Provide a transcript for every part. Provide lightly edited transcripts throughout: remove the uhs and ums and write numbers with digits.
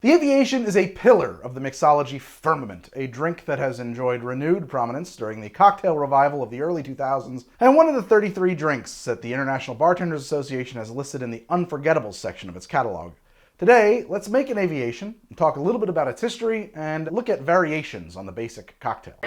The Aviation is a pillar of the mixology firmament, a drink that has enjoyed renewed prominence during the cocktail revival of the early 2000s, and one of the 33 drinks that the International Bartenders Association has listed in the Unforgettables section of its catalog. Today, let's make an Aviation, talk a little bit about its history, and look at variations on the basic cocktail.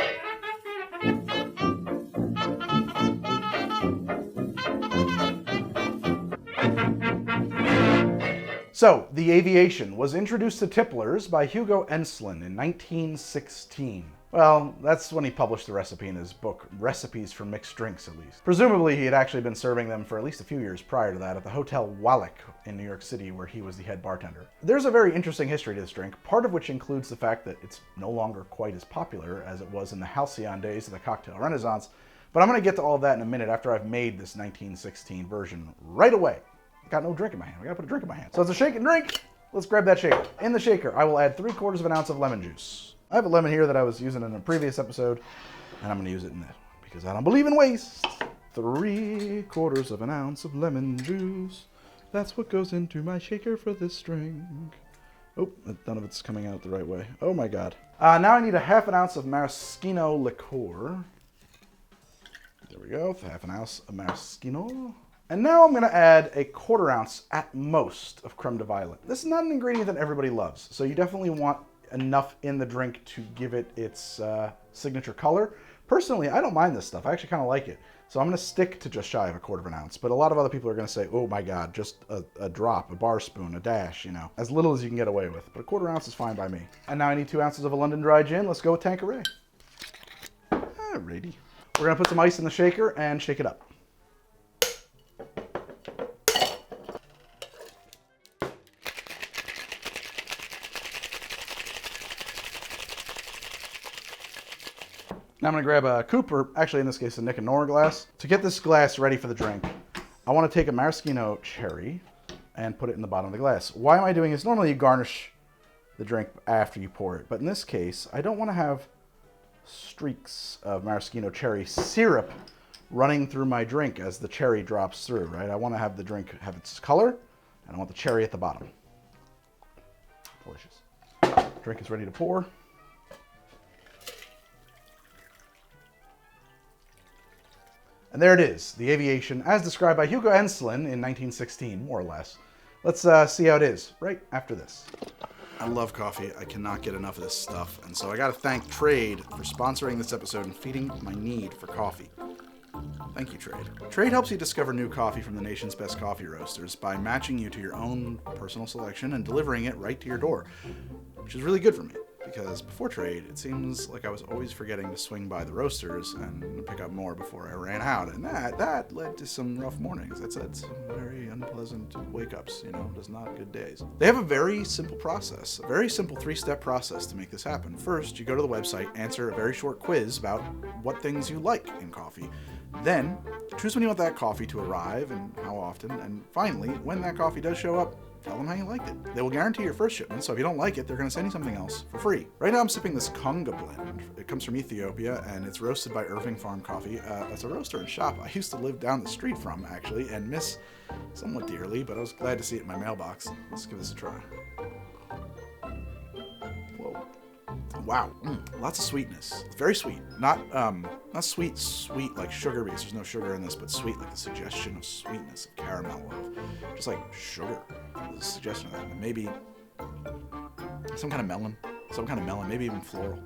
So, the Aviation was introduced to tipplers by Hugo Enslin in 1916. Well, that's when he published the recipe in his book, Recipes for Mixed Drinks, at least. Presumably, he had actually been serving them for at least a few years prior to that at the Hotel Wallach in New York City, where he was the head bartender. There's a very interesting history to this drink, part of which includes the fact that it's no longer quite as popular as it was in the halcyon days of the cocktail renaissance, but I'm going to get to all of that in a minute after I've made this 1916 version right away. Got no drink in my hand. I gotta put a drink in my hand. So it's a shake and drink. Let's grab that shaker. In the shaker, I will add 3/4 of an ounce of lemon juice. I have a lemon here that I was using in a previous episode, and I'm gonna use it in this because I don't believe in waste. 3/4 of an ounce of lemon juice. That's what goes into my shaker for this drink. Oh, none of it's coming out the right way. Oh my God. Now I need a 1/2 ounce of Maraschino Liqueur. There we go, 1/2 ounce of Maraschino. And now I'm going to add a 1/4 ounce at most of creme de violet. This is not an ingredient that everybody loves, so you definitely want enough in the drink to give it its signature color. Personally, I don't mind this stuff. I actually kind of like it. So I'm going to stick to just shy of a 1/4 ounce. But a lot of other people are going to say, oh my God, just a drop, a bar spoon, a dash, you know, as little as you can get away with. But a 1/4 ounce is fine by me. And now I need 2 ounces of a London dry gin. Let's go with Tanqueray. Alrighty. We're going to put some ice in the shaker and shake it up. Now I'm going to grab a Cooper, actually in this case a Nick and Nora glass. To get this glass ready for the drink, I want to take a maraschino cherry and put it in the bottom of the glass. Why am I doing this? Normally you garnish the drink after you pour it, but in this case I don't want to have streaks of maraschino cherry syrup running through my drink as the cherry drops through, right? I want to have the drink have its color, and I want the cherry at the bottom. Delicious. Drink is ready to pour. And there it is, the Aviation, as described by Hugo Enslin in 1916, more or less. Let's see how it is right after this. I love coffee. I cannot get enough of this stuff. And so I got to thank Trade for sponsoring this episode and feeding my need for coffee. Thank you, Trade. Trade helps you discover new coffee from the nation's best coffee roasters by matching you to your own personal selection and delivering it right to your door, which is really good for me. Because before Trade, it seems like I was always forgetting to swing by the roasters and pick up more before I ran out. And that led to some rough mornings. That said, some very unpleasant wake-ups, you know, just not good days. They have a very simple process, a very simple 3-step process to make this happen. First, you go to the website, answer a very short quiz about what things you like in coffee. Then, choose when you want that coffee to arrive and how often. And finally, when that coffee does show up, tell them how you liked it. They will guarantee your first shipment, so if you don't like it, they're going to send you something else for free. Right now I'm sipping this Conga blend. It comes from Ethiopia, and it's roasted by Irving Farm Coffee. It's a roaster and shop I used to live down the street from, actually, and miss somewhat dearly, but I was glad to see it in my mailbox. Let's give this a try. Whoa. Wow, lots of sweetness. It's very sweet. Not sweet like sugar, because there's no sugar in this, but sweet like the suggestion of sweetness, of caramel, of just like sugar. There's a suggestion of that. And maybe some kind of melon, maybe even floral.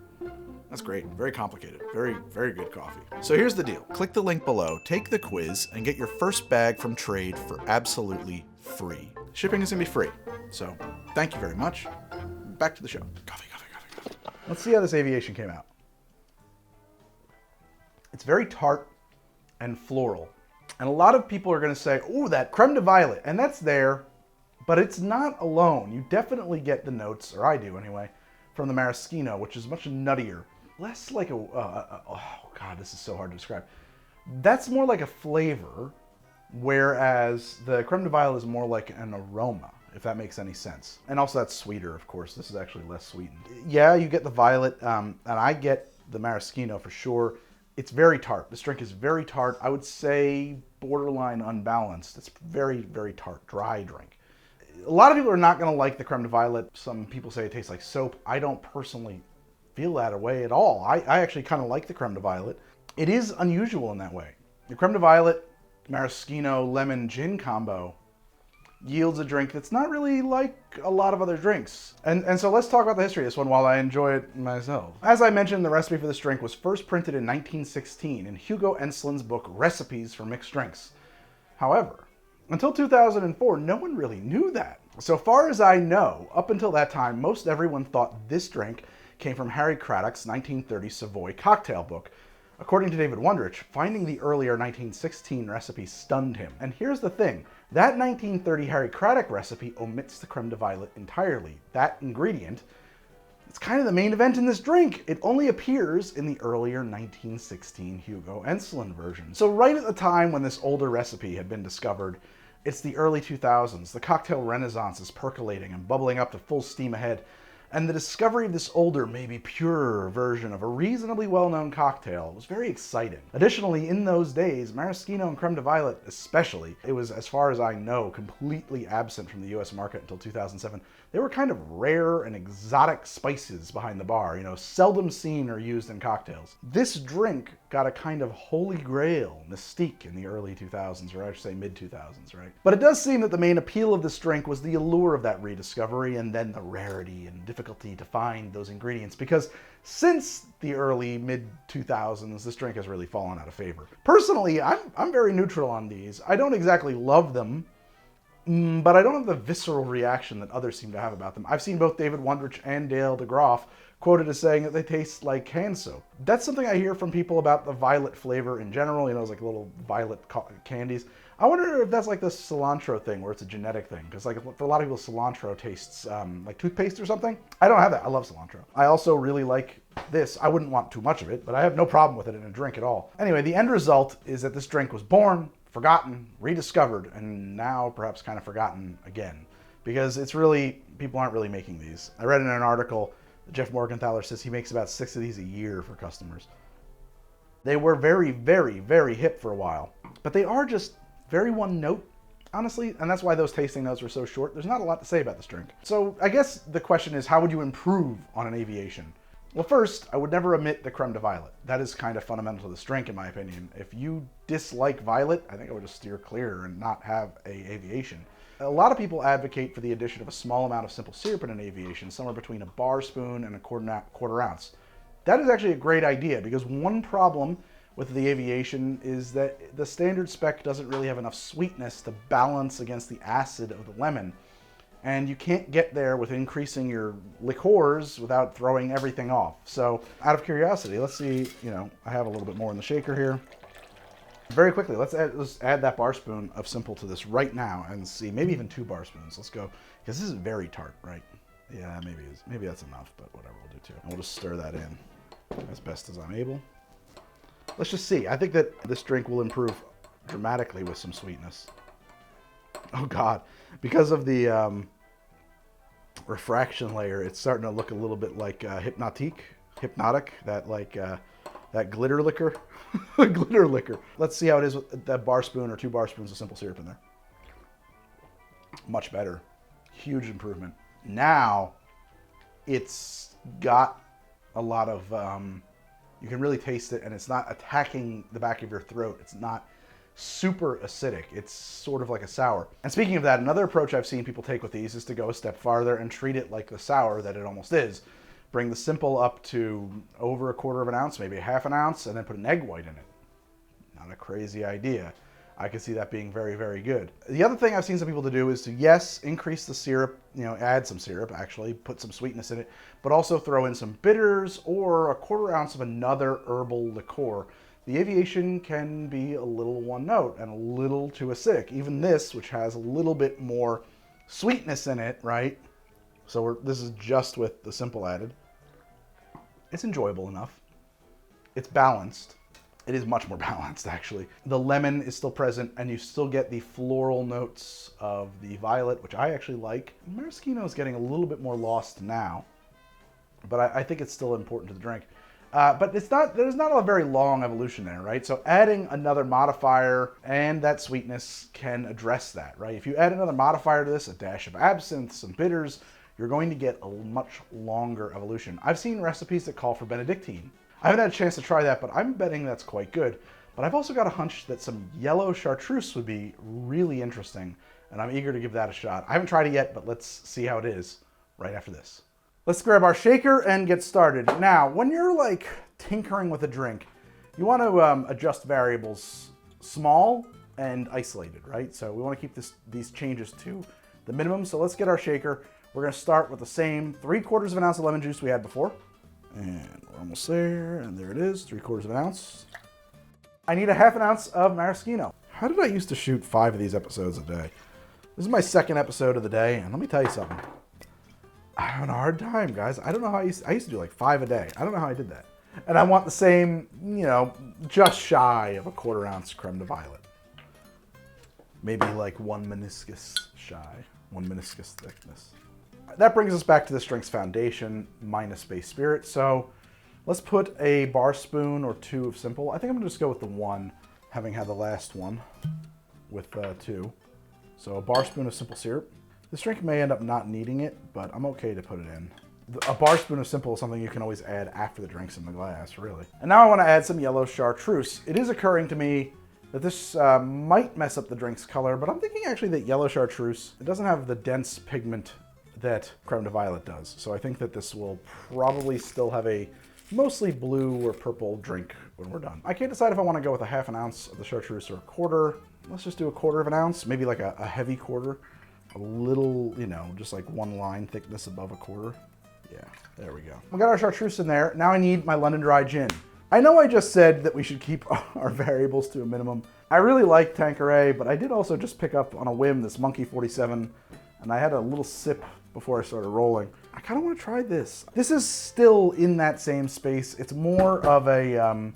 That's great. Very complicated. Very, very good coffee. So here's the deal. Click the link below, take the quiz, and get your first bag from Trade for absolutely free. Shipping is going to be free. So thank you very much. Back to the show. Coffee. Let's see how this Aviation came out. It's very tart and floral. And a lot of people are going to say, oh, that creme de violet. And that's there, but it's not alone. You definitely get the notes, or I do anyway, from the maraschino, which is much nuttier. Less like oh God, this is so hard to describe. That's more like a flavor, whereas the creme de violet is more like an aroma, if that makes any sense. And also that's sweeter, of course. This is actually less sweetened. Yeah, you get the violet, and I get the maraschino for sure. It's very tart. This drink is very tart. I would say borderline unbalanced. It's very, very tart, dry drink. A lot of people are not going to like the creme de violet. Some people say it tastes like soap. I don't personally feel that way at all. I actually kind of like the creme de violet. It is unusual in that way. The creme de violet maraschino lemon gin combo yields a drink that's not really like a lot of other drinks. And so let's talk about the history of this one while I enjoy it myself. As I mentioned, the recipe for this drink was first printed in 1916 in Hugo Enslin's book Recipes for Mixed Drinks. However, until 2004, no one really knew that. So far as I know, up until that time, most everyone thought this drink came from Harry Craddock's 1930 Savoy cocktail book. According to David Wondrich, finding the earlier 1916 recipe stunned him. And here's the thing, that 1930 Harry Craddock recipe omits the creme de violet entirely. That ingredient, it's kind of the main event in this drink. It only appears in the earlier 1916 Hugo Enslin version. So right at the time when this older recipe had been discovered, it's the early 2000s. The cocktail renaissance is percolating and bubbling up to full steam ahead. And the discovery of this older, maybe purer version of a reasonably well-known cocktail was very exciting. Additionally, in those days, maraschino and creme de violet especially, it was, as far as I know, completely absent from the US market until 2007. They were kind of rare and exotic spices behind the bar, seldom seen or used in cocktails. This drink got a kind of holy grail mystique in the early 2000s, or I should say mid-2000s, right? But it does seem that the main appeal of this drink was the allure of that rediscovery and then the rarity and difficulty to find those ingredients, because since the early mid-2000s, this drink has really fallen out of favor. Personally, I'm very neutral on these. I don't exactly love them, but I don't have the visceral reaction that others seem to have about them. I've seen both David Wondrich and Dale DeGroff quoted as saying that they taste like hand soap. That's something I hear from people about the violet flavor in general, it's like little violet candies. I wonder if that's like the cilantro thing, where it's a genetic thing, because like for a lot of people, cilantro tastes like toothpaste or something. I don't have that. I love cilantro. I also really like this. I wouldn't want too much of it, but I have no problem with it in a drink at all. Anyway, the end result is that this drink was born, forgotten, rediscovered, and now perhaps kind of forgotten again, because people aren't really making these. I read in an article that Jeff Morgenthaler says he makes about 6 of these a year for customers. They were very, very, very hip for a while, but they are just very one note, honestly, and that's why those tasting notes were so short. There's not a lot to say about this drink. So I guess the question is, how would you improve on an Aviation? Well, first, I would never omit the creme de violet. That is kind of fundamental to this drink, in my opinion. If you dislike violet, I think I would just steer clear and not have a Aviation. A lot of people advocate for the addition of a small amount of simple syrup in an Aviation, somewhere between a bar spoon and a quarter ounce. That is actually a great idea, because one problem with the Aviation is that the standard spec doesn't really have enough sweetness to balance against the acid of the lemon. And you can't get there with increasing your liqueurs without throwing everything off. So out of curiosity, let's see, I have a little bit more in the shaker here. Very quickly, let's add that bar spoon of simple to this right now and see, maybe even 2 bar spoons. Let's go, because this is very tart, right? Yeah, maybe that's enough, but whatever, we'll do 2. And we'll just stir that in as best as I'm able. Let's just see. I think that this drink will improve dramatically with some sweetness. Oh God, because of the refraction layer, it's starting to look a little bit like hypnotic, that glitter liquor. Glitter liquor. Let's see how it is with that bar spoon or 2 bar spoons of simple syrup in there. Much better. Huge improvement. Now it's got a lot of, you can really taste it, and it's not attacking the back of your throat. It's not super acidic. It's sort of like a sour. And speaking of that, another approach I've seen people take with these is to go a step farther and treat it like the sour that it almost is. Bring the simple up to over 1/4 ounce, maybe 1/2 ounce, and then put an egg white in it. Not a crazy idea. I can see that being very, very good. The other thing I've seen some people to do is to, yes, increase the syrup, add some syrup, actually, put some sweetness in it, but also throw in some bitters or 1/4 ounce of another herbal liqueur. The Aviation can be a little one note and a little too acidic. Even this, which has a little bit more sweetness in it, right? So this is just with the simple added. It's enjoyable enough. It's balanced. It is much more balanced, actually. The lemon is still present, and you still get the floral notes of the violet, which I actually like. Maraschino is getting a little bit more lost now, but I think it's still important to the drink. But there's not a very long evolution there, right? So adding another modifier and that sweetness can address that, right? If you add another modifier to this, a dash of absinthe, some bitters, you're going to get a much longer evolution. I've seen recipes that call for Benedictine. I haven't had a chance to try that, but I'm betting that's quite good. But I've also got a hunch that some yellow Chartreuse would be really interesting, and I'm eager to give that a shot. I haven't tried it yet, but let's see how it is right after this. Let's grab our shaker and get started. Now, when you're like tinkering with a drink, you want to adjust variables small and isolated, right? So we want to keep these changes to the minimum. So let's get our shaker. We're going to start with the same 3/4 of an ounce of lemon juice we had before. And we're almost there, and there it is, 3/4 of an ounce. I need a 1/2 ounce of maraschino. How did I used to shoot 5 of these episodes a day? This is my 2nd episode of the day, and let me tell you something. I'm having a hard time, guys. I don't know how I used to do like 5 a day. I don't know how I did that. And I want the same, you know, just shy of a 1/4 ounce creme de violet. Maybe like 1 meniscus shy, 1 meniscus thickness. That brings us back to this drink's foundation, minus base spirit. So let's put a bar spoon or 2 of simple. I think I'm gonna just go with the 1, having had the last one with 2. So a bar spoon of simple syrup. This drink may end up not needing it, but I'm okay to put it in. A bar spoon of simple is something you can always add after the drink's in the glass, really. And now I want to add some yellow Chartreuse. It is occurring to me that this might mess up the drink's color, but I'm thinking actually that yellow Chartreuse, it doesn't have the dense pigment that creme de violet does. So I think that this will probably still have a mostly blue or purple drink when we're done. I can't decide if I want to go with a 1/2 ounce of the Chartreuse or a 1/4. Let's just do a 1/4 of an ounce, maybe like a heavy 1/4. A little, you know, just like 1 line thickness above a 1/4. Yeah, there we go. We got our Chartreuse in there. Now I need my London Dry gin. I know I just said that we should keep our variables to a minimum. I really like Tanqueray, but I did also just pick up on a whim this Monkey 47, and I had a little sip before I started rolling. I kind of want to try this. This is still in that same space. It's more of a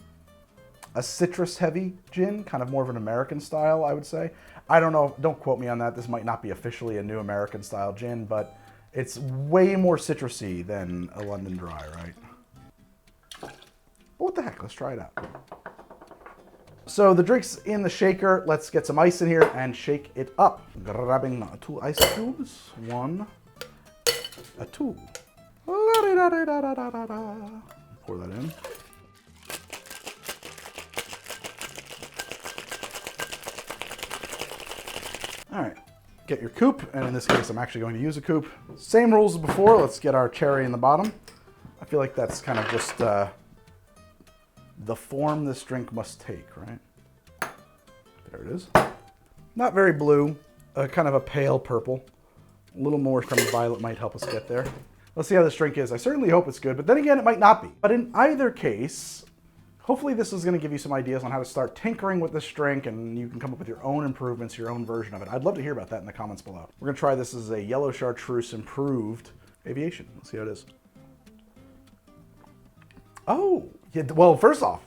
citrus-heavy gin, kind of more of an American style, I would say. I don't know, don't quote me on that. This might not be officially a new American style gin, but it's way more citrusy than a London Dry, right? But what the heck, let's try it out. So the drink's in the shaker. Let's get some ice in here and shake it up. Grabbing 2 ice cubes, 1, 2. Pour that in. All right, get your coupe, and in this case, I'm actually going to use a coupe. Same rules as before. Let's get our cherry in the bottom. I feel like that's kind of just the form this drink must take, right? There it is. Not very blue, kind of a pale purple. A little more creme de violet might help us get there. Let's see how this drink is. I certainly hope it's good, but then again, it might not be. But in either case, hopefully this is going to give you some ideas on how to start tinkering with this drink, and you can come up with your own improvements, your own version of it. I'd love to hear about that in the comments below. We're going to try this as a yellow Chartreuse improved Aviation. Let's see how it is. Oh, yeah, well, first off,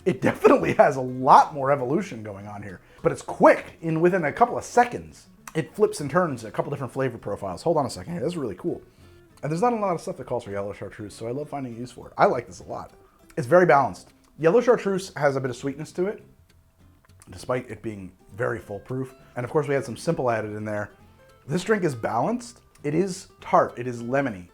it definitely has a lot more evolution going on here, but it's quick. Within a couple of seconds, it flips and turns a couple different flavor profiles. Hold on a second here. This is really cool. And there's not a lot of stuff that calls for yellow Chartreuse, so I love finding a use for it. I like this a lot. It's very balanced. Yellow Chartreuse has a bit of sweetness to it, despite it being very foolproof. And of course, we had some simple added in there. This drink is balanced. It is tart. It is lemony.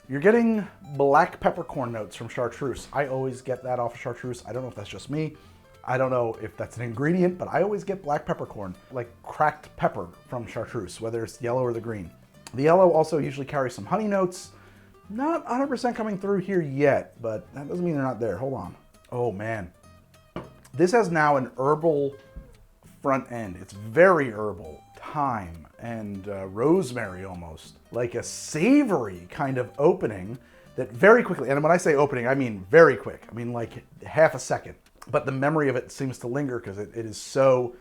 You're getting black peppercorn notes from Chartreuse. I always get that off of Chartreuse. I don't know if that's just me. I don't know if that's an ingredient, but I always get black peppercorn, like cracked pepper from Chartreuse, whether it's yellow or the green. The yellow also usually carries some honey notes. Not 100% coming through here yet, but that doesn't mean they're not there. Hold on. Oh man. This has now an herbal front end. It's very herbal. Thyme and rosemary almost. Like a savory kind of opening that very quickly, and when I say opening, I mean very quick. I mean like half a second. But the memory of it seems to linger because it is so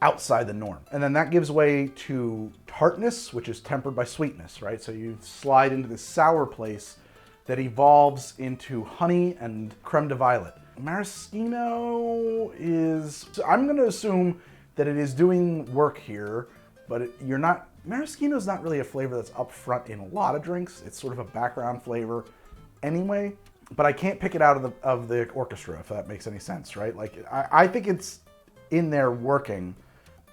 outside the norm. And then that gives way to tartness, which is tempered by sweetness, right? So you slide into this sour place that evolves into honey and creme de violet. Maraschino is, so I'm going to assume that it is doing work here, but maraschino is not really a flavor that's up front in a lot of drinks. It's sort of a background flavor anyway. but I can't pick it out of the orchestra, if that makes any sense, right? Like, I think it's in there working,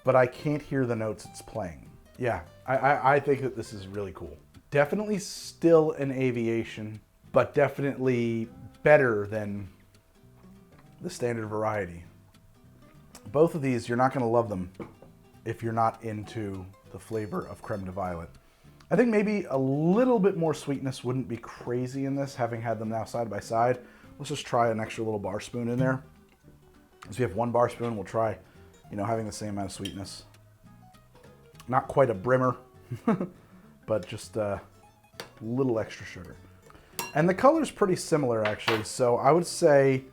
but I can't hear the notes it's playing. Yeah, I think that this is really cool. Definitely still an Aviation, but definitely better than the standard variety. Both of these, you're not going to love them if you're not into the flavor of creme de violet. I think maybe a little bit more sweetness wouldn't be crazy in this, having had them now side by side. Let's just try an extra little bar spoon in there. So we have 1 bar spoon, we'll try, you know, having the same amount of sweetness. Not quite a brimmer, but just a little extra sugar. And the color's pretty similar, actually, so I would say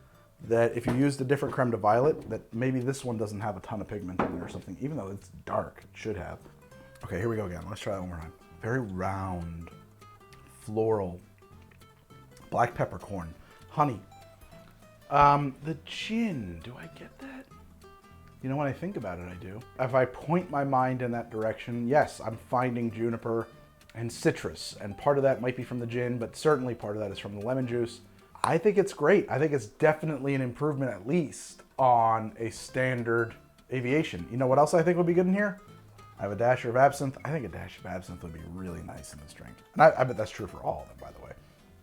that if you used a different creme de violet, that maybe this one doesn't have a ton of pigment in it or something, even though it's dark, it should have. Okay, here we go again. Let's try that one more time. Very round, floral, black peppercorn, honey. The gin, do I get that? You know, when I think about it, I do. If I point my mind in that direction, yes, I'm finding juniper and citrus, and part of that might be from the gin, but certainly part of that is from the lemon juice. I think it's great. I think it's definitely an improvement, at least, on a standard Aviation. You know what else I think would be good in here? I have a dasher of absinthe. I think a dash of absinthe would be really nice in this drink. And I bet that's true for all of them, by the way.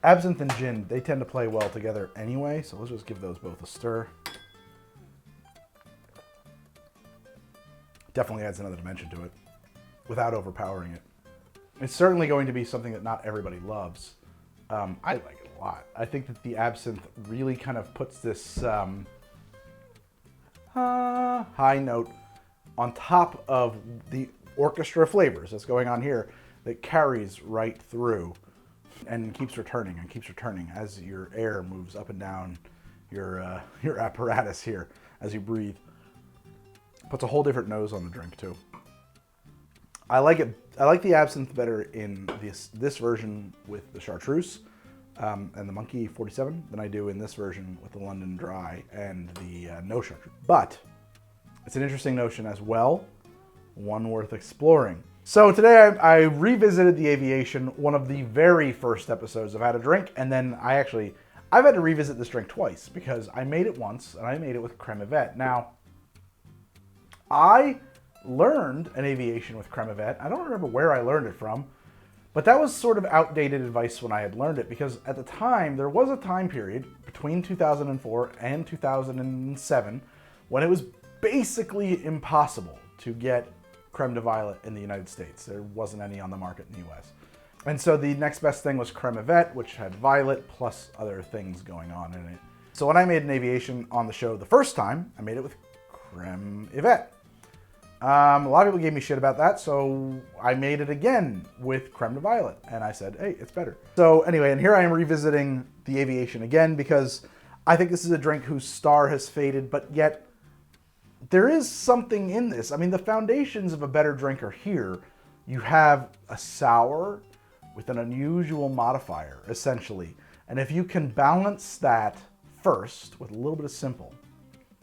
Absinthe and gin, they tend to play well together anyway, so let's just give those both a stir. Definitely adds another dimension to it without overpowering it. It's certainly going to be something that not everybody loves. I like it a lot. I think that the absinthe really kind of puts this high note on top of the orchestra flavors that's going on here that carries right through and keeps returning as your air moves up and down your apparatus here as you breathe. Puts a whole different nose on the drink too. I like it. I like the absinthe better in this version with the Chartreuse and the Monkey 47 than I do in this version with the London Dry and the no Chartreuse. But it's an interesting notion as well, one worth exploring. So today I revisited the Aviation, one of the very first episodes of How to Drink, and then I've had to revisit this drink twice because I made it once and I made it with Creme. Now, I learned an Aviation with Creme. I don't remember where I learned it from, but that was sort of outdated advice when I had learned it, because at the time, there was a time period between 2004 and 2007 when it was basically impossible to get creme de violet in the United States. There wasn't any on the market in the US. And so the next best thing was Creme, which had violet plus other things going on in it. So when I made an Aviation on the show the first time, I made it with Creme. A lot of people gave me shit about that, so I made it again with Creme de Violet, and I said, hey, it's better. So anyway, and here I am revisiting the Aviation again because I think this is a drink whose star has faded, but yet there is something in this. I mean, the foundations of a better drink are here. You have a sour with an unusual modifier, essentially. And if you can balance that first with a little bit of simple,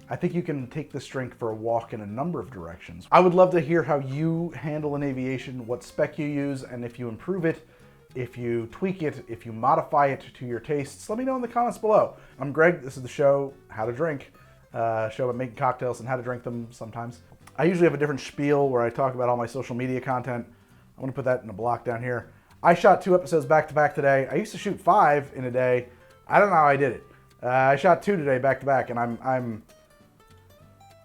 I think you can take this drink for a walk in a number of directions. I would love to hear how you handle an Aviation, what spec you use, and if you improve it, if you tweak it, if you modify it to your tastes. Let me know in the comments below. I'm Greg, this is the show, How to Drink. Show about making cocktails and how to drink them sometimes. I usually have a different spiel where I talk about all my social media content. I'm gonna put that in a block down here. I shot 2 episodes back to back today. I used to shoot 5 in a day. I don't know how I did it. I shot 2 today back to back, and I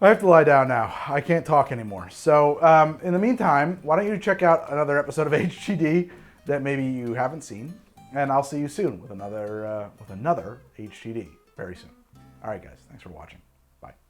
have to lie down now. I can't talk anymore. So in the meantime, why don't you check out another episode of HTD that maybe you haven't seen, and I'll see you soon with another HTD very soon. All right, guys, thanks for watching.